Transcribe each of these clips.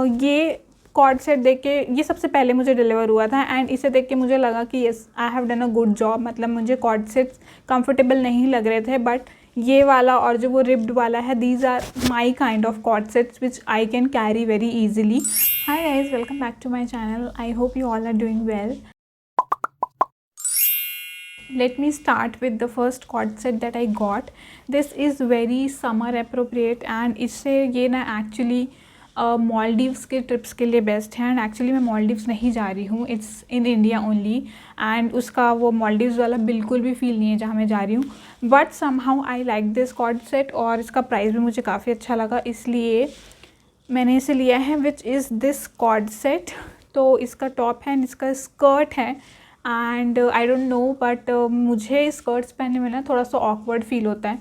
ये cord set देख के, ये सबसे पहले मुझे डिलीवर हुआ था एंड इसे देख के मुझे लगा कि yes I have done a good job. मतलब मुझे कॉर्ड सेट्स कंफर्टेबल नहीं लग रहे थे, बट ये वाला और जो वो रिब्ड वाला है, these are my kind of cord sets which I can carry very easily. Hi guys, welcome back to my channel. I hope you all are doing well. Let me start with the first cord set that I got. This is very summer appropriate and इससे ये ना actually Maldives के trips के लिए best है। And actually मैं मालदीव्स नहीं जा रही हूँ, it's in India only. And उसका वो मालदीव्स वाला बिल्कुल भी फील नहीं है जहाँ मैं जा रही हूँ। But somehow I like this cord set और इसका प्राइस भी मुझे काफ़ी अच्छा लगा, इसलिए मैंने इसे लिया है, विच इज़ दिस कॉर्ड सेट। तो इसका टॉप है एंड इसका स्कर्ट है। And I don't no but मुझे स्कर्ट्स पहनने में ना थोड़ा सा ऑकवर्ड फील होता है,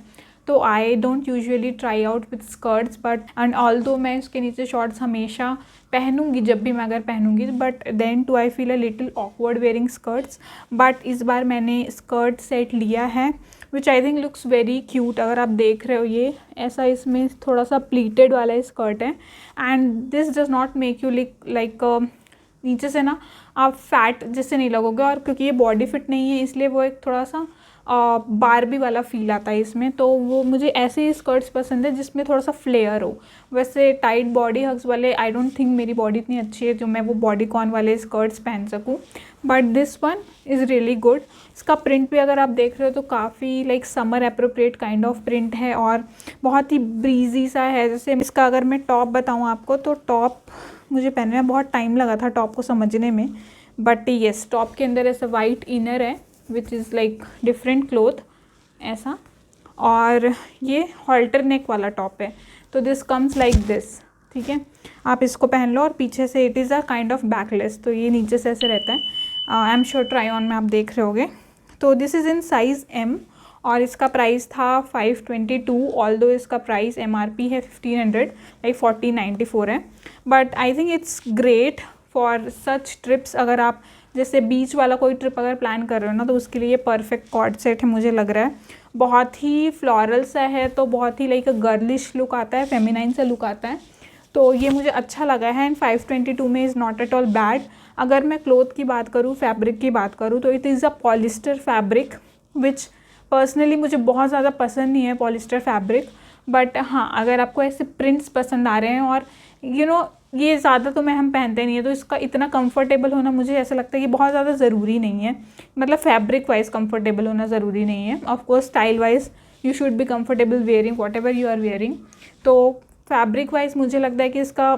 तो I don't usually try out with skirts. But and although मैं इसके नीचे शॉर्ट्स हमेशा पहनूंगी जब भी मैं अगर पहनूंगी, but then too I feel a little awkward wearing skirts. But इस बार मैंने स्कर्ट सेट लिया है which I think looks very cute. अगर आप देख रहे हो, ये ऐसा इसमें थोड़ा सा प्लीटेड वाला स्कर्ट है and this does not make you like नीचे से ना आप फैट जैसे नहीं लगोगे, और क्योंकि ये बॉडी फिट नहीं है इसलिए वो एक थोड़ा सा बारबी वाला फील आता है इसमें। तो वो मुझे ऐसे ही स्कर्ट्स पसंद है जिसमें थोड़ा सा फ्लेयर हो। वैसे टाइट बॉडी हग्स वाले आई डोंट थिंक मेरी बॉडी इतनी अच्छी है जो मैं वो बॉडी कॉन वाले स्कर्ट्स पहन सकूँ, but this one is really good. इसका प्रिंट भी अगर आप देख रहे हो तो काफ़ी like summer appropriate kind of print है और बहुत ही ब्रीजी सा है। जैसे इसका अगर मैं टॉप बताऊँ आपको, तो टॉप मुझे पहनने में बहुत टाइम लगा था टॉप को समझने में, बट येस टॉप के अंदर ऐसा वाइट इनर है which is like different cloth ऐसा, और ये हॉल्टर नेक वाला टॉप है। तो दिस कम्स लाइक दिस, ठीक है। आप इसको पहन लो और पीछे से it is a kind of backless, तो ये नीचे से ऐसे रहता है। आई एम श्योर ट्राई ऑन में आप देख रहे होगे। तो this is in size M और इसका प्राइस था 522, ऑल्दो इसका प्राइस MRP है 1500, लाइक 1494 है। But I think it's great for such trips. अगर आप जैसे बीच वाला कोई ट्रिप अगर प्लान कर रहे हो ना, तो उसके लिए परफेक्ट कॉर्ड सेट है मुझे लग रहा है। बहुत ही फ्लोरल सा है, तो बहुत ही लाइक गर्लिश लुक आता है, फेमिनाइन सा लुक आता है, तो ये मुझे अच्छा लगा है। एंड 522 में is not at all bad. अगर मैं क्लोथ की बात करूँ, फैब्रिक की बात करूँ, तो it is a polyester fabric which personally मुझे बहुत ज़्यादा पसंद नहीं है पॉलिस्टर फैब्रिक। बट हाँ, अगर आपको ऐसे प्रिंट्स पसंद आ रहे हैं और यू नो ये ज़्यादा तो हम पहनते नहीं है, तो इसका इतना कंफर्टेबल होना मुझे ऐसा लगता है कि बहुत ज़्यादा ज़रूरी नहीं है। मतलब फैब्रिक वाइज कंफर्टेबल होना ज़रूरी नहीं है। Of course style wise you should be comfortable wearing whatever you are wearing. तो फैब्रिक वाइज मुझे लगता है कि इसका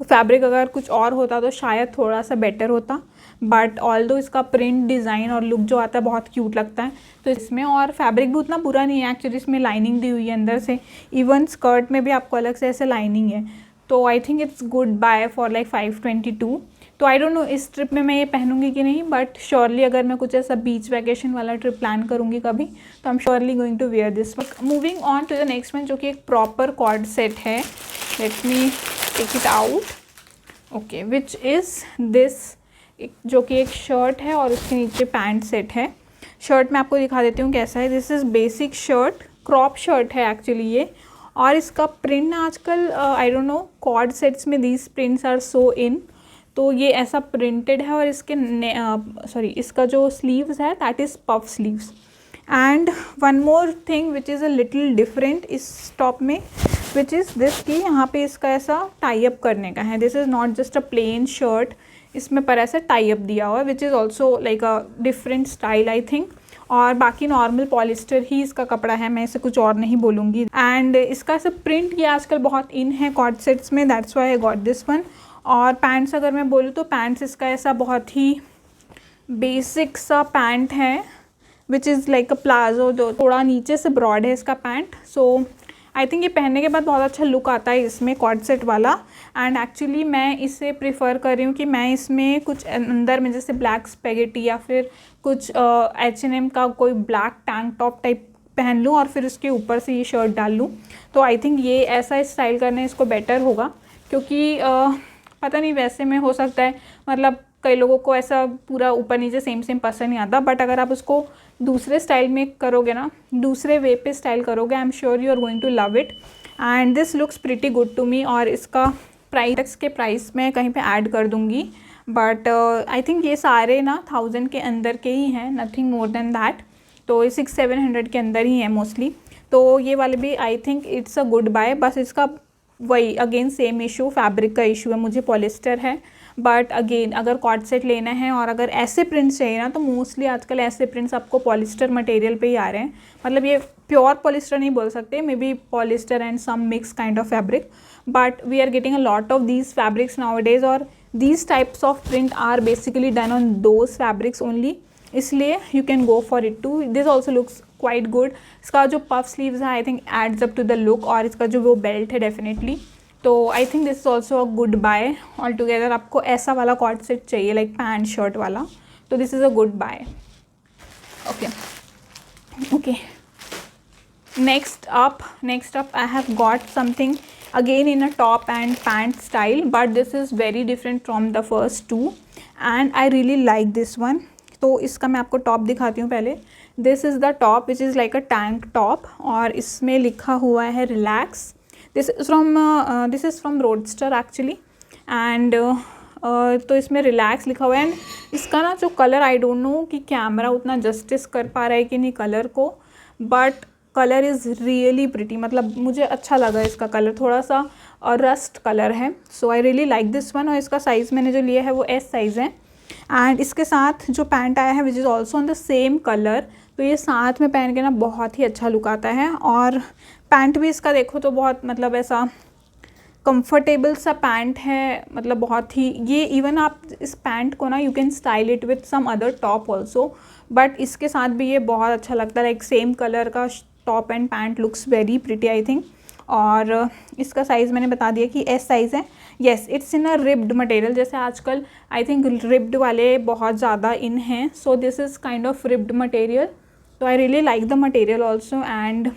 फैब्रिक अगर कुछ और होता तो शायद थोड़ा सा बेटर होता, बट ऑल्दो इसका प्रिंट डिज़ाइन और लुक जो आता है बहुत क्यूट लगता है। तो इसमें और फैब्रिक भी उतना बुरा नहीं है एक्चुअली, इसमें लाइनिंग दी हुई है अंदर से, इवन स्कर्ट में भी आपको अलग से ऐसे लाइनिंग है। तो I think it's good buy for like 522। तो आई डोंट नो इस ट्रिप में मैं ये पहनूंगी कि नहीं, बट श्योरली अगर मैं कुछ ऐसा बीच वैकेशन वाला ट्रिप प्लान करूँगी कभी, तो I am surely going to wear this. Moving on to the next one, जो कि एक प्रॉपर कॉर्ड सेट है। Let me take it out, okay, which is this, जो कि एक शर्ट है और उसके नीचे पैंट सेट है। शर्ट मैं आपको दिखा देती हूँ कैसा है। This is basic shirt, crop shirt है एक्चुअली ये, और इसका प्रिंट आजकल I don't know cord sets में these prints are so in, तो ये ऐसा प्रिंटेड है और इसके इसका जो स्लीव्स है that is puff sleeves. And one more thing which is a little different इस टॉप में, विच इज़ दिस कि यहाँ पे इसका ऐसा टाई अप करने का है। This is not just a plain shirt, इसमें पर ऐसा टाई अप दिया हुआ है विच is also like a different style I think. और बाकी नॉर्मल पॉलिस्टर ही इसका कपड़ा है, मैं इसे कुछ और नहीं बोलूँगी। एंड इसका ऐसा प्रिंट ये आजकल बहुत इन है कॉर्ड सेट्स में, that's why I got this one. और पैंट्स अगर मैं बोलूँ तो पैंट्स इसका ऐसा बहुत ही बेसिक सा पैंट है which is like a palazzo, जो थोड़ा नीचे से ब्रॉड है इसका पैंट। सो आई थिंक ये पहनने के बाद बहुत अच्छा लुक आता है इसमें कॉर्ड सेट वाला। एंड एक्चुअली मैं इसे प्रिफ़र कर रही हूँ कि मैं इसमें कुछ अंदर में जैसे ब्लैक स्पेगेटी या फिर कुछ H&M का कोई ब्लैक टैंक टॉप टाइप पहन लूँ और फिर उसके ऊपर से ये शर्ट डाल लूँ। तो आई थिंक ये ऐसा स्टाइल करने इसको बेटर होगा, क्योंकि पता नहीं वैसे में हो सकता है, मतलब कई लोगों को ऐसा पूरा ऊपर नीचे सेम पसंद नहीं आता, बट अगर आप उसको दूसरे स्टाइल में करोगे ना, दूसरे वे पे स्टाइल करोगे, I am sure you are going to love it. And this looks pretty good to me. और इसका प्राइस के प्राइस में कहीं पे ऐड कर दूँगी, बट आई थिंक ये सारे ना 1000 के अंदर के ही हैं, नथिंग मोर देन दैट। तो ये 600-700 के अंदर ही है मोस्टली। तो ये वाले भी I think it's a good buy. बस इसका वही अगेन सेम इशू, फैब्रिक का इशू है। मुझे पॉलिस्टर है, बट अगेन अगर कॉर्ड सेट लेना है और अगर ऐसे प्रिंट्स चाहिए ना, तो मोस्टली आजकल ऐसे प्रिंट्स आपको पॉलिस्टर मटेरियल पे ही आ रहे हैं। मतलब ये प्योर पॉलिस्टर नहीं बोल सकते, maybe polyester and some mix kind of fabric, but we are getting a lot of these fabrics nowadays, और these types of print are basically done on those fabrics only, इसलिए you can go for it too. This also looks quite good. इसका जो puff sleeves है I think adds up to the look, और इसका जो वो belt है definitely, तो I think this is also a good buy altogether. आपको ऐसा वाला कॉर्ड सेट चाहिए like पैंट शर्ट वाला, तो this is a good buy. Okay. Next up I have got something again in a top and pant style, but this is very different from the first two and I really like this one. तो इसका मैं आपको top दिखाती हूँ पहले. This is the top which is like a tank top, और इसमें लिखा हुआ है relax. This is from Roadster actually, and तो इसमें रिलैक्स लिखा हुआ है. एंड इसका ना जो कलर, आई डोंट नो कि कैमरा उतना जस्टिस कर पा रहा है कि नहीं कलर को, but colour is really pretty. मतलब मुझे अच्छा लगा इसका कलर, थोड़ा सा रस्ट कलर है. So I really like this one. और इसका साइज़ मैंने जो लिया है वो एस साइज़ है. एंड इसके साथ जो पैंट आया है विच is also on the same colour, तो ये साथ में पहन के ना बहुत ही अच्छा लुक आता है. और पैंट भी इसका देखो तो बहुत मतलब ऐसा कंफर्टेबल सा पैंट है. मतलब बहुत ही, ये इवन आप इस पैंट को ना you can style it with some other top also, but इसके साथ भी ये बहुत अच्छा लगता है. लाइक सेम कलर का top and pant looks very pretty I think. और इसका साइज़ मैंने बता दिया कि एस साइज़ है. Yes, it's in a ribbed material. जैसे आजकल आई थिंक रिब्ड वाले बहुत ज़्यादा इन हैं, so this is kind of ribbed material. तो I really like the material also. And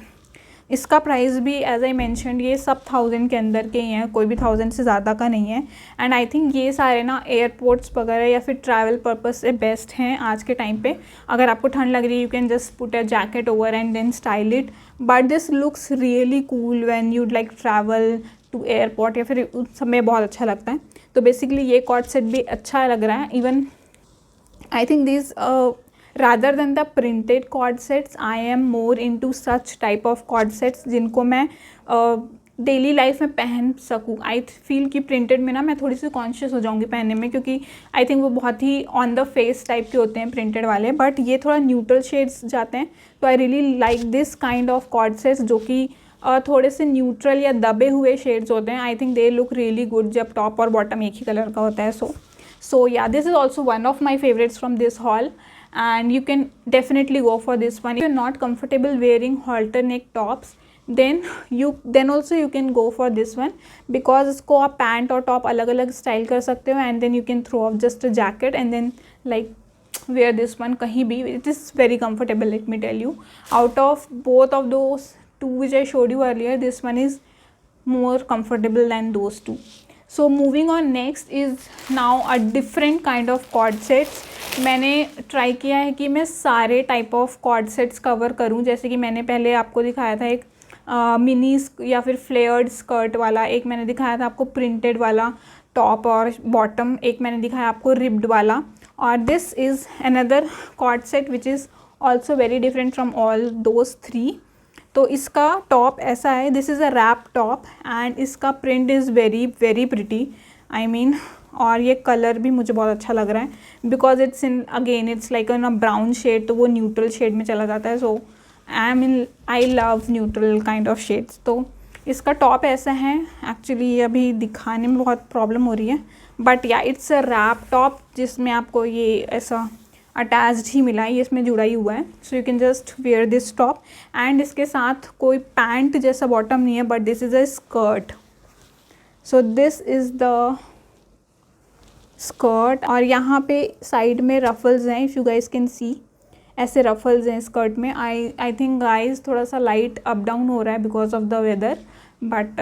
इसका प्राइस भी एज आई मैंशनड ये सब 1000 के अंदर के ही हैं, कोई भी 1000 से ज़्यादा का नहीं है. एंड आई थिंक ये सारे ना एयरपोर्ट्स वगैरह या फिर ट्रैवल पर्पस से बेस्ट हैं आज के टाइम पे. अगर आपको ठंड लग रही है you can just put a jacket over and then style it, but this looks really cool when you'd like travel to airport, या फिर उस समय बहुत अच्छा लगता है. तो बेसिकली ये कॉर्ड सेट भी अच्छा लग रहा है. Even I think this rather than the printed cord sets, I am more into such type of cord sets जिनको मैं डेली लाइफ में पहन सकूँ. आई फील कि प्रिंटेड में ना मैं थोड़ी सी कॉन्शियस हो जाऊँगी पहनने में, क्योंकि आई थिंक वो बहुत ही ऑन द फेस टाइप के होते हैं प्रिंटेड वाले, बट ये थोड़ा न्यूट्रल शेड्स जाते हैं. तो I really like this kind of cord sets जो कि थोड़े से न्यूट्रल या दबे हुए शेड्स होते हैं. I think they look really good जब टॉप और बॉटम एक ही कलर का होता है. सो या this is also one of my favourites from this hall, and you can definitely go for this one. If you're not comfortable wearing halter neck tops, then also you can go for this one, because इसको आप pant और top अलग अलग style कर सकते हो. And then you can throw off just a jacket and then like wear this one कहीं भी. it is very comfortable, let me tell you. Out of both of those two which I showed you earlier, this one is more comfortable than those two. So moving on, next is now a different kind of cord sets. मैंने try किया है कि मैं सारे type of cord sets cover करूं. जैसे कि मैंने पहले आपको दिखाया था एक मिनी या फिर फ्लेयर्ड स्कर्ट वाला, एक मैंने दिखाया था आपको प्रिंटेड वाला टॉप और बॉटम, एक मैंने दिखाया आपको रिब्ड वाला. और this is another cord set which is also very different from all those three. तो इसका टॉप ऐसा है, this is a wrap top and इसका print is very very pretty I mean. और ये कलर भी मुझे बहुत अच्छा लग रहा है because it's in again it's like a brown shade, तो वो न्यूट्रल शेड में चला जाता है. So I love neutral kind of shades. तो इसका टॉप ऐसा है. एक्चुअली अभी दिखाने में बहुत प्रॉब्लम हो रही है, बट या इट्स अ रैप टॉप जिसमें आपको ये ऐसा अटैच्ड ही मिला है, ये इसमें जुड़ा ही हुआ है. So you can just wear this top. And इसके साथ कोई पैंट जैसा बॉटम नहीं है, but this is a skirt. So this is the skirt. और यहाँ पे साइड में रफल्स हैं, if you guys can see, ऐसे रफल्स हैं स्कर्ट में. आई थिंक गाइज थोड़ा सा लाइट अप डाउन हो रहा है because of the weather, but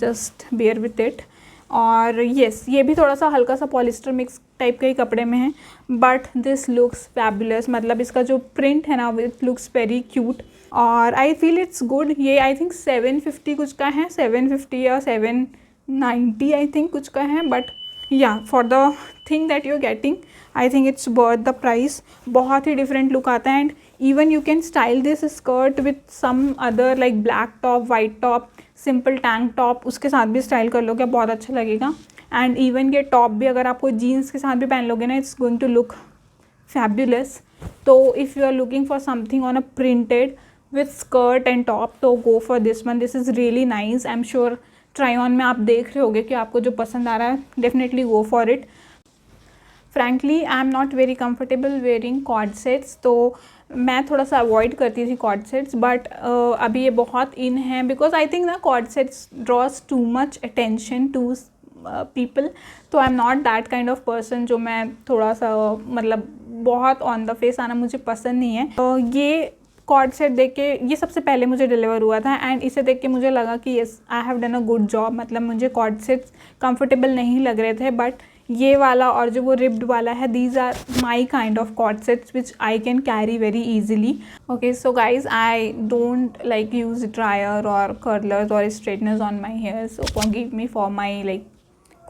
just bear with it. और येस, ये भी थोड़ा सा हल्का सा पॉलिस्टर मिक्स टाइप के ही कपड़े में है, बट दिस लुक्स फैबुलस. मतलब इसका जो प्रिंट है ना इट लुक्स वेरी क्यूट और आई फील इट्स गुड. ये आई थिंक 750 कुछ का है, 750 या 90 आई थिंक कुछ का है, but yeah for the thing that you are getting I think it's worth the price. बहुत ही डिफरेंट लुक आता है. And even you can style this skirt with some other like black top, white top, simple tank top, उसके साथ भी style कर लोगे, बहुत अच्छा लगेगा. एंड इवन ये टॉप भी अगर आपको जीन्स के साथ भी पहन लोगे ना, it's going to look fabulous. तो if you are looking for something on a printed with skirt and top, तो go for this one. This is really nice. I'm sure try on में आप देख रहे होगे कि आपको जो पसंद आ रहा है, definitely go for it. Frankly, I'm not very comfortable wearing cord sets, तो मैं थोड़ा सा अवॉइड करती थी cord sets, बट अभी ये बहुत इन है बिकॉज आई थिंक ना cord sets draws too much attention to people. तो I am not that kind of person जो मैं थोड़ा सा मतलब बहुत ऑन द फेस आना मुझे पसंद नहीं है. ये कॉर्ड सेट देख के, ये सबसे पहले मुझे डिलीवर हुआ था एंड इसे देख के मुझे लगा कि yes I have done a good job. मतलब मुझे कॉर्ड सेट्स कंफर्टेबल नहीं लग रहे थे, बट ये वाला और जो वो रिब्ड वाला है, these are my kind of cord sets which I can carry very easily. Okay so guys, I don't like use dryer और कर्लर्स और straighteners on my hair, so forgive me for my like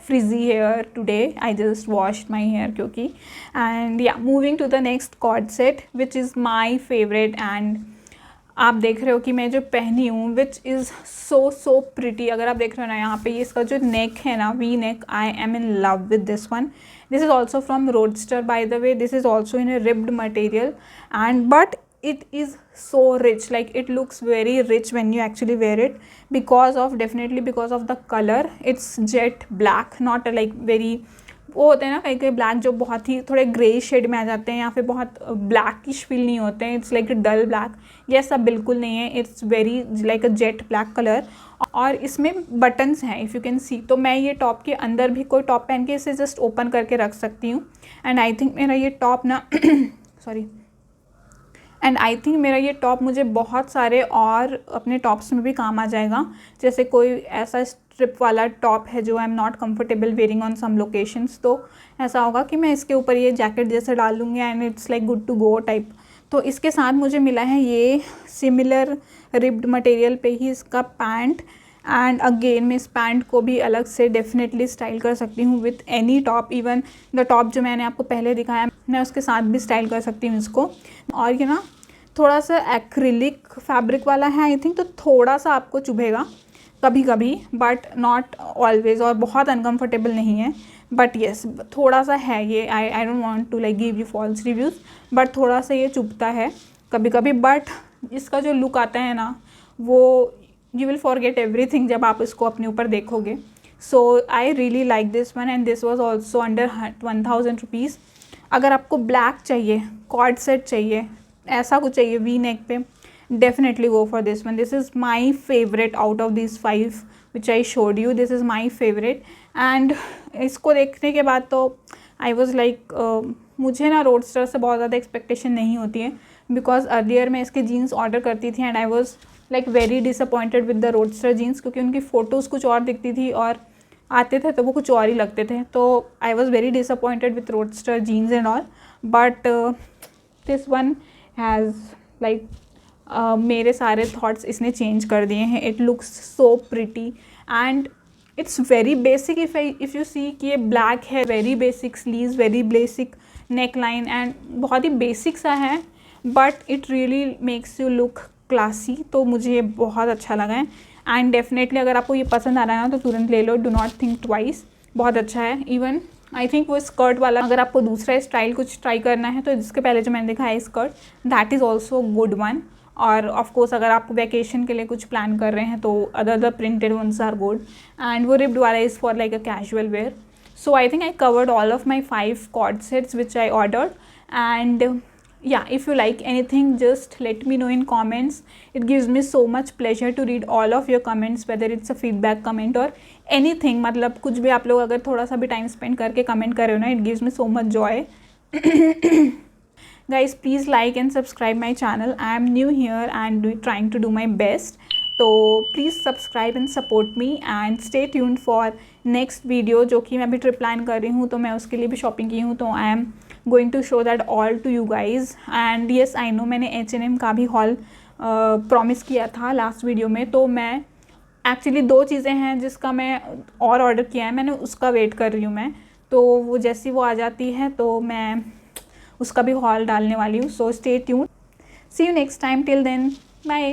frizzy hair today. I just washed my hair क्योंकि. And yeah, moving to the next cord set which is my favorite, and आप देख रहे हो कि मैं जो पहनी हूँ which is so pretty. अगर आप देख रहे हो ना यहाँ पे, ये इसका जो नेक है ना, V neck, I am in love with this one. This is also from Roadster by the way. This is also in a ribbed material, and but it is so rich, like it looks very rich when you actually wear it definitely because of the color. It's jet black, not like very, वो होते हैं ना कई कई black जो बहुत ही थोड़े grey shade में आ जाते हैं या फिर बहुत ब्लैकिश फील नहीं होते हैं. It's like dull black. ये सब बिल्कुल नहीं है. It's very like a jet black colour. और इसमें बटन्स हैं इफ़ यू कैन सी. तो मैं ये टॉप के अंदर भी कोई टॉप पहन के इसे जस्ट ओपन करके रख सकती हूँ. एंड आई थिंक मेरा ये टॉप ना सॉरी एंड आई थिंक मेरा ये टॉप मुझे बहुत सारे और अपने टॉप्स में भी काम आ जाएगा. जैसे कोई ऐसा स्ट्रिप वाला टॉप है जो I am not comfortable wearing on some locations, तो ऐसा होगा कि मैं इसके ऊपर ये जैकेट जैसे डाल लूँगी and it's like good to go type. तो इसके साथ मुझे मिला है ये सिमिलर रिब्ड मटेरियल पे ही इसका पैंट. एंड अगेन मैं इस पैंट को भी अलग से डेफिनेटली स्टाइल कर सकती हूँ with any top. Even the top जो मैंने आपको पहले दिखाया, मैं उसके साथ भी स्टाइल कर सकती हूँ इसको. और ये ना थोड़ा सा एक्रिलिक फैब्रिक वाला है आई थिंक, तो थोड़ा सा आपको चुभेगा कभी कभी, बट नॉट ऑलवेज, और बहुत अनकम्फर्टेबल नहीं है. बट येस, थोड़ा सा है ये. I don't want to like give you false reviews, but थोड़ा सा ये चुभता है कभी कभी. बट इसका जो लुक आता है ना, वो यू विल फॉरगेट एवरीथिंग जब आप इसको अपने ऊपर देखोगे. So I really like this one and this was also under 1000 rupees. अगर आपको ब्लैक चाहिए, कॉर्ड सेट चाहिए, ऐसा कुछ चाहिए वी नेक पे, definitely go for this one. This is my favourite out of this 5 which I showed you. This is my favourite. And इसको देखने के बाद तो आई वॉज लाइक, मुझे ना रोडस्टर से बहुत ज़्यादा एक्सपेक्टेशन नहीं होती है बिकॉज अर्लियर मैं इसके जीन्स ऑर्डर करती थी and I was like very disappointed with the Roadster jeans, क्योंकि उनकी फ़ोटोज़ कुछ और दिखती थी और आते थे तो वो कुछ और ही लगते थे. तो I was very disappointed with Roadster jeans and all. But this one has like मेरे सारे थॉट्स इसने चेंज कर दिए हैं. It looks so pretty and it's very basic. If you see कि ये ब्लैक है, very basic sleeves, very basic neckline and बहुत ही बेसिक सा है, but it really makes you look classy. तो मुझे ये बहुत अच्छा लगा है. एंड डेफिनेटली अगर आपको ये पसंद आ रहा है ना तो तुरंत ले लो, डू नॉट थिंक ट्वाइस. बहुत अच्छा है. इवन आई थिंक वो स्कर्ट वाला, अगर आपको दूसरा स्टाइल कुछ ट्राई करना है तो जिसके पहले जो मैंने देखा है skirt, that is also good one. और ऑफ कोर्स अगर आप वैकेशन के लिए कुछ प्लान कर रहे हैं तो other printed ones are good. And वो रिब्ड वाला is for like a casual wear. So I think I covered all of my 5 cord sets which I ordered. And yeah, if you like anything, just let me know in comments. It gives me so much pleasure to read all of your comments, whether it's a feedback comment or anything. मतलब कुछ भी आप लोग अगर थोड़ा सा भी time spend करके कमेंट कर रहे हो ना, it gives me so much joy. Guys, please like and subscribe my channel. I am new here and trying to do my best. तो please subscribe and support me and stay tuned for next video, जो कि मैं अभी trip plan कर रही हूँ तो मैं उसके लिए भी शॉपिंग की हूँ. तो I am going to show that all to you guys. And yes, I know मैंने H&M का भी हॉल प्रॉमिस किया था लास्ट वीडियो में, तो मैं एक्चुअली 2 चीज़ें हैं जिसका मैं और ऑर्डर किया है मैंने, उसका वेट कर रही हूँ मैं। तो वो जैसी वो आ जाती है तो मैं उसका भी हॉल डालने वाली हूँ। So stay tuned, see you next time, till then bye.